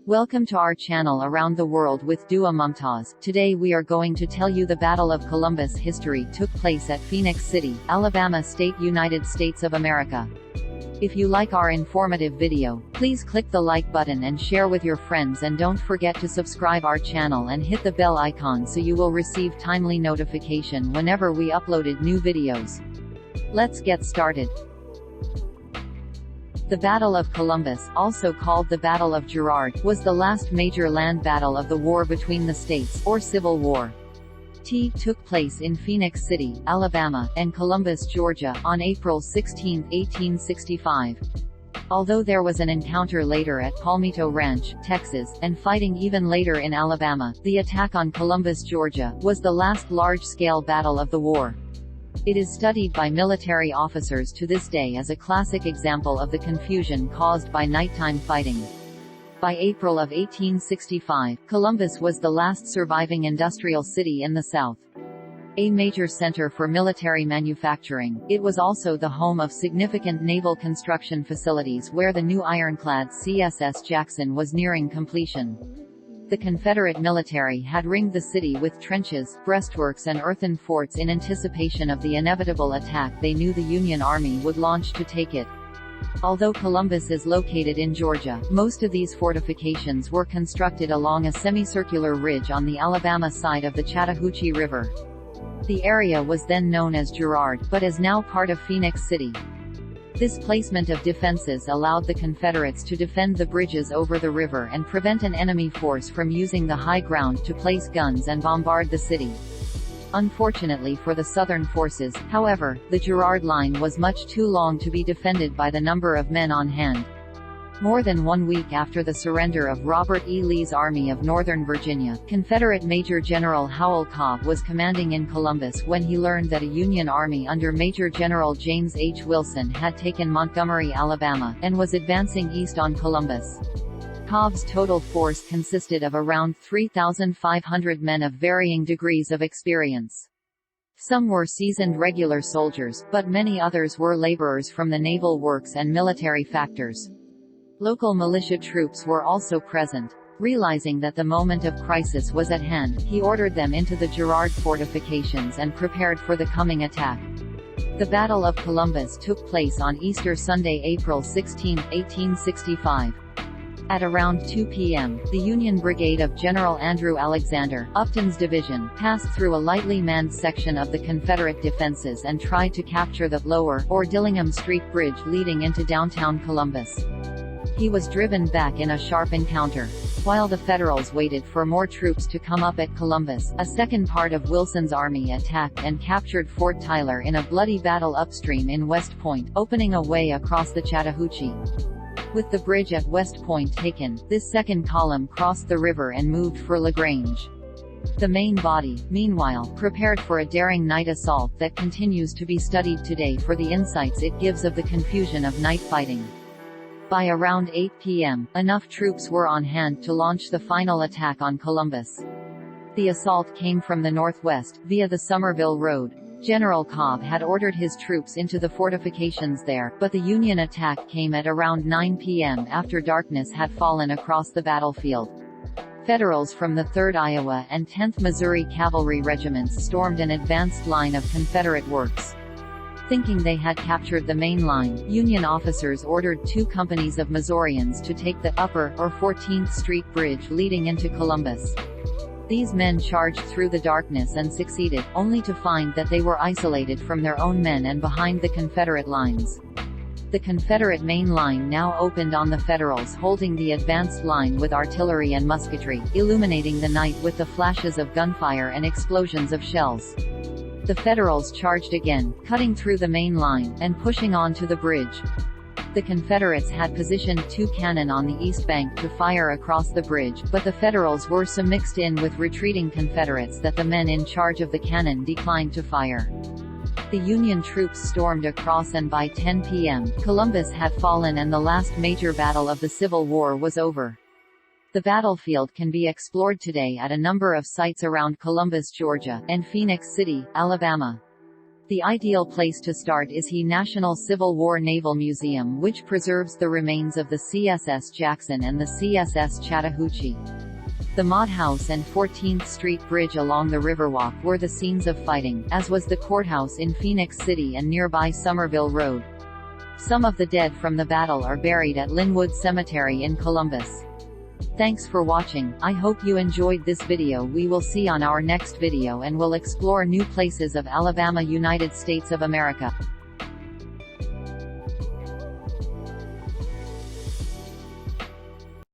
Welcome to our channel Around the World with Dua Mumtaz. Today we are going to tell you the Battle of Columbus history took place at Phenix City, Alabama State, United States of America. If you like our informative video, please click the like button and share with your friends, and don't forget to subscribe our channel and hit the bell icon so you will receive timely notification whenever we uploaded new videos. Let's get started. The Battle of Columbus, also called the Battle of Girard, was the last major land battle of the war between the states, or Civil War. Took place in Phenix City, Alabama, and Columbus, Georgia, on April 16, 1865. Although there was an encounter later at Palmitto Ranch, Texas, and fighting even later in Alabama, the attack on Columbus, Georgia, was the last large-scale battle of the war. It is studied by military officers to this day as a classic example of the confusion caused by nighttime fighting. By April of 1865, Columbus was the last surviving industrial city in the South. A major center for military manufacturing, it was also the home of significant naval construction facilities where the new ironclad C.S.S. Jackson was nearing completion. The Confederate military had ringed the city with trenches, breastworks and earthen forts in anticipation of the inevitable attack they knew the Union Army would launch to take it. Although Columbus is located in Georgia, most of these fortifications were constructed along a semicircular ridge on the Alabama side of the Chattahoochee River. The area was then known as Girard, but is now part of Phenix City. This placement of defenses allowed the Confederates to defend the bridges over the river and prevent an enemy force from using the high ground to place guns and bombard the city. Unfortunately for the Southern forces, however, the Girard line was much too long to be defended by the number of men on hand. More than 1 week after the surrender of Robert E. Lee's Army of Northern Virginia, Confederate Major General Howell Cobb was commanding in Columbus when he learned that a Union Army under Major General James H. Wilson had taken Montgomery, Alabama, and was advancing east on Columbus. Cobb's total force consisted of around 3,500 men of varying degrees of experience. Some were seasoned regular soldiers, but many others were laborers from the naval works and military factors. Local militia troops were also present. Realizing that the moment of crisis was at hand, he ordered them into the Girard fortifications and prepared for the coming attack. The Battle of Columbus took place on Easter Sunday, April 16, 1865. At around 2 p.m., the Union Brigade of General Andrew Alexander, Upton's division, passed through a lightly manned section of the Confederate defenses and tried to capture the Lower, or Dillingham Street Bridge leading into downtown Columbus. He was driven back in a sharp encounter. While the Federals waited for more troops to come up at Columbus, a second part of Wilson's army attacked and captured Fort Tyler in a bloody battle upstream in West Point, opening a way across the Chattahoochee. With the bridge at West Point taken, this second column crossed the river and moved for LaGrange. The main body, meanwhile, prepared for a daring night assault that continues to be studied today for the insights it gives of the confusion of night fighting. By around 8 p.m., enough troops were on hand to launch the final attack on Columbus. The assault came from the northwest, via the Summerville Road. General Cobb had ordered his troops into the fortifications there, but the Union attack came at around 9 p.m. after darkness had fallen across the battlefield. Federals from the 3rd Iowa and 10th Missouri Cavalry regiments stormed an advanced line of Confederate works. Thinking they had captured the main line, Union officers ordered 2 companies of Missourians to take the Upper, or 14th Street Bridge leading into Columbus. These men charged through the darkness and succeeded, only to find that they were isolated from their own men and behind the Confederate lines. The Confederate main line now opened on the Federals holding the advanced line with artillery and musketry, illuminating the night with the flashes of gunfire and explosions of shells. The Federals charged again, cutting through the main line, and pushing on to the bridge. The Confederates had positioned 2 cannon on the east bank to fire across the bridge, but the Federals were so mixed in with retreating Confederates that the men in charge of the cannon declined to fire. The Union troops stormed across, and by 10 p.m., Columbus had fallen and the last major battle of the Civil War was over. The battlefield can be explored today at a number of sites around Columbus, Georgia, and Phenix City, Alabama. The ideal place to start is the National Civil War Naval Museum, which preserves the remains of the C.S.S. Jackson and the C.S.S. Chattahoochee. The Mott House and 14th Street Bridge along the Riverwalk were the scenes of fighting, as was the courthouse in Phenix City and nearby Somerville Road. Some of the dead from the battle are buried at Linwood Cemetery in Columbus. Thanks for watching. I hope you enjoyed this video. We will see on our next video and will explore new places of Alabama, United States of America.